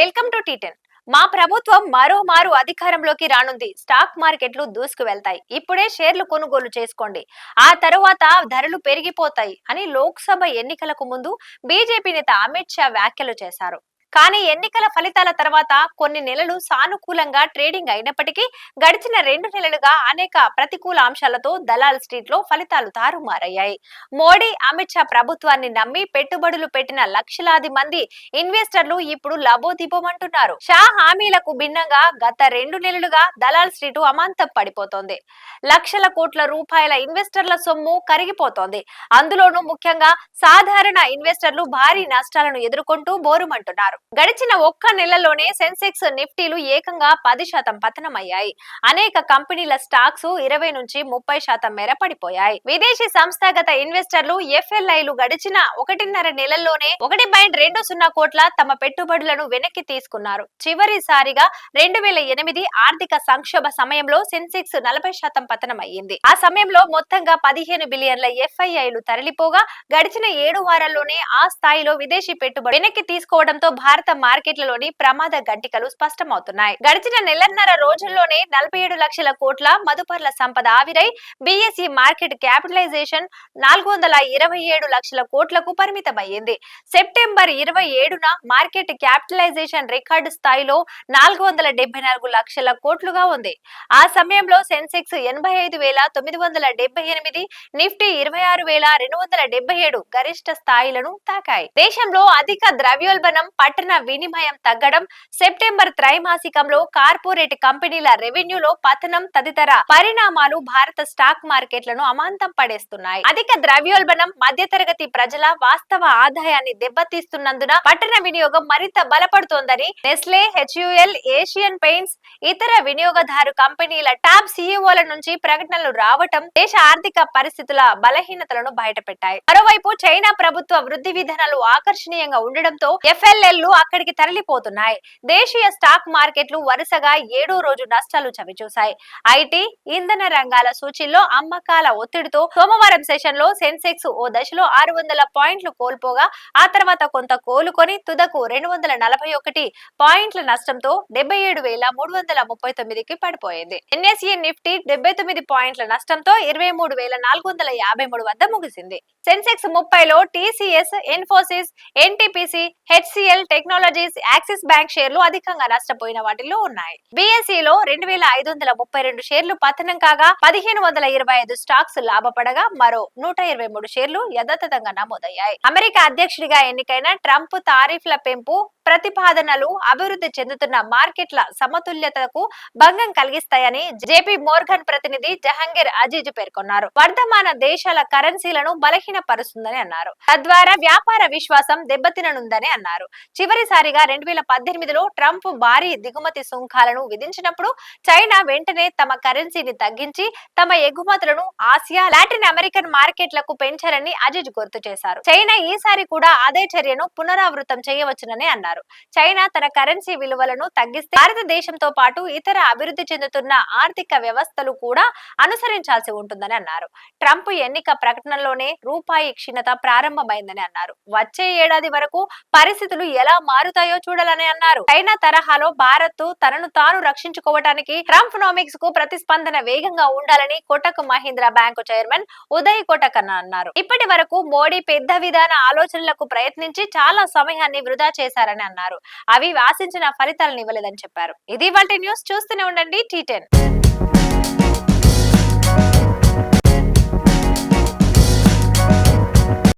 Welcome to టీ10. మా ప్రభుత్వం మరోమారు అధికారంలోకి రానుంది. స్టాక్ మార్కెట్లు దూసుకు వెళ్తాయి. ఇప్పుడే షేర్లు కొనుగోలు చేసుకోండి, ఆ తరువాత ధరలు పెరిగిపోతాయి అని లోక్సభ ఎన్నికలకు ముందు బీజేపీ నేత అమిత్ షా వ్యాఖ్యలు చేశారు. కానీ ఎన్నికల ఫలితాల తర్వాత కొన్ని నెలలు సానుకూలంగా ట్రేడింగ్ అయినప్పటికీ గడిచిన 2 నెలలుగా అనేక ప్రతికూల అంశాలతో దలాల్ స్ట్రీట్ లో ఫలితాలు తారుమారయ్యాయి. మోడీ అమిత్ షా ప్రభుత్వాన్ని నమ్మి పెట్టుబడులు పెట్టిన లక్షలాది మంది ఇన్వెస్టర్లు ఇప్పుడు లబోదిబోమంటున్నారు. షా హామీలకు భిన్నంగా గత 2 నెలలుగా దలాల్ స్ట్రీట్ అమాంతం పడిపోతోంది. లక్షల కోట్ల రూపాయల ఇన్వెస్టర్ల సొమ్ము కరిగిపోతోంది. అందులోనూ ముఖ్యంగా సాధారణ ఇన్వెస్టర్లు భారీ నష్టాలను ఎదుర్కొంటూ బోరుమంటున్నారు. గడిచిన ఒక్క నెలలోనే సెన్సెక్స్ నిఫ్టీలు ఏకంగా 10% పతనమయ్యాయి. అనేక కంపెనీల స్టాక్స్ 20 నుంచి 30% మేర పడిపోయాయి. విదేశీ సంస్థాగత ఇన్వెస్టర్లు ఎఫ్ఎల్ఐలు గడిచిన 1.5 నెలల్లోనే 1.20 కోట్ల తమ పెట్టుబడులను వెనక్కి తీసుకున్నారు. చివరిసారిగా 2008 ఆర్థిక సంక్షోభ సమయంలో సెన్సెక్స్ 40% పతనమయ్యింది. ఆ సమయంలో మొత్తంగా 15 బిలియన్ల ఎఫ్ఐఐలు తరలిపోగా గడిచిన 7 వారాల్లోనే ఆ స్థాయిలో విదేశీ పెట్టుబడి వెనక్కి తీసుకోవడంతో భారత మార్కెట్లలోని ప్రమాద గంటికలు స్పష్టమవుతున్నాయి. గడిచిన నెలన్నర రోజుల్లోనే 47 లక్షల కోట్ల మదుపర్ల సంపద ఆవిరై బిఎస్ఈ మార్కెట్ క్యాపిటలైజేషన్ 427 లక్షల కోట్లకు పరిమితమయ్యింది. సెప్టెంబర్ 27న మార్కెట్ క్యాపిటలైజేషన్ రికార్డు స్థాయిలో 474 లక్షల కోట్లుగా ఉంది. ఆ సమయంలో సెన్సెక్స్ 85,978, నిఫ్టీ 26,277 గరిష్ట స్థాయిలను తాకాయి. దేశంలో అధిక ద్రవ్యోల్బణం, పట్టణ వినిమయం తగ్గడం, సెప్టెంబర్ త్రైమాసికంలో కార్పొరేట్ కంపెనీల రెవెన్యూలో పతనం తదితర పరిణామాలు భారత స్టాక్ మార్కెట్లను అమాంతం పడేస్తున్నాయి. అధిక ద్రవ్యోల్బణం మధ్యతరగతి ప్రజల వాస్తవ ఆదాయాన్ని దెబ్బతీస్తున్నందున పట్టణ వినియోగం మరింత బలపడుతోందని నెస్లే, హెచ్యుఎల్, ఏషియన్ పెయింట్స్, ఇతర వినియోగదారు కంపెనీల టాప్ సీఈఓల నుంచి ప్రకటనలు రావటం దేశ ఆర్థిక పరిస్థితుల బలహీనతలను బయటపెట్టాయి. మరోవైపు చైనా ప్రభుత్వ వృద్ధి విధానాలు ఆకర్షణీయంగా ఉండడంతో ఎఫ్ఎల్ఎల్లు అక్కడికి తరలిపోతున్నాయి. దేశీయ స్టాక్ మార్కెట్లు వరుసగా 7వ రోజు నష్టాలు చవిచూశాయి. ఐటీ, ఇంధన రంగాల సూచీల్లో అమ్మకాల ఒత్తిడితో సోమవారం సెషన్ లో సెన్సెక్స్ ఓ దశలో 600 పాయింట్లు కోల్పోగా ఆ తర్వాత కొంత కోలుకొని తుదకు 241 పాయింట్ల నష్టంతో 77,339కి పడిపోయింది. ఎన్ఎస్ఈ నిఫ్టీ 79 పాయింట్ల నష్టంతో 23,453 వద్ద ముగిసింది. సెన్సెక్స్ 30లో టీసీఎస్, ఇన్ఫోసిస్, ఎన్టీపీసీ, హెచ్సిఎల్ టెక్నాలజీస్, యాక్సిస్ బ్యాంక్ షేర్లు అధికంగా నష్టపోయిన వాటిలో ఉన్నాయి. బిఎస్ఈలో 2,532 షేర్లు పతనం కాగా 1,525 స్టాక్స్ లాభపడగా మరో 123 షేర్లు యథాతథంగా నమోదయ్యాయి. అమెరికా అధ్యక్షుడిగా ఎన్నికైన ట్రంప్ తారీఫ్ల పెంపు ప్రతిపాదనలు అభివృద్ధి చెందుతున్న మార్కెట్ల సమతుల్యతకు భంగం కలిగిస్తాయని జేపీ మోర్గన్ ప్రతినిధి జహంగీర్ అజీజ్ పేర్కొన్నారు. వర్ధమాన దేశాల కరెన్సీలను బలహీనపరుస్తుందని అన్నారు. తద్వారా వ్యాపార విశ్వాసం దెబ్బతిననుందని అన్నారు. చివరిసారిగా 2018లో ట్రంప్ భారీ దిగుమతి సుంకాలను విధించినప్పుడు చైనా వెంటనే తమ కరెన్సీని తగ్గించి తమ ఎగుమతులను ఆసియా, లాటిన్ అమెరికన్ మార్కెట్లకు పెంచారని అజీజ్ గుర్తు చేశారు. చైనా ఈసారి కూడా అదే చర్యను పునరావృతం చేయవచ్చునని అన్నారు. చైనా తన కరెన్సీ విలువలను తగ్గిస్తే భారతదేశంతో పాటు ఇతర అభివృద్ధి చెందుతున్న ఆర్థిక వ్యవస్థలు కూడా అనుసరించాల్సి ఉంటుందని అన్నారు. ట్రంప్ ఎన్నిక ప్రకటనలోనే రూపాయి క్షీణత ప్రారంభమైందని అన్నారు. వచ్చే ఏడాది వరకు పరిస్థితులు ఎలా మారుతాయో చూడాలని అన్నారు. చైనా తరహాలో భారత్ తనను తాను రక్షించుకోవడానికి ట్రంప్నోమిక్స్ కు ప్రతిస్పందన వేగంగా ఉండాలని కోటక్ మహీంద్రా బ్యాంకు చైర్మన్ ఉదయ్ కోటక్ అన్నారు. ఇప్పటి వరకు మోడీ పెద్ద విధాన ఆలోచనలకు ప్రయత్నించి చాలా సమయాన్ని వృధా చేశారని అన్నారు. అవి ఆశించిన ఫలితాలను ఇవ్వలేదని చెప్పారు. ఇది ఇవాల్టి న్యూస్. చూస్తూనే ఉండండి టీ10.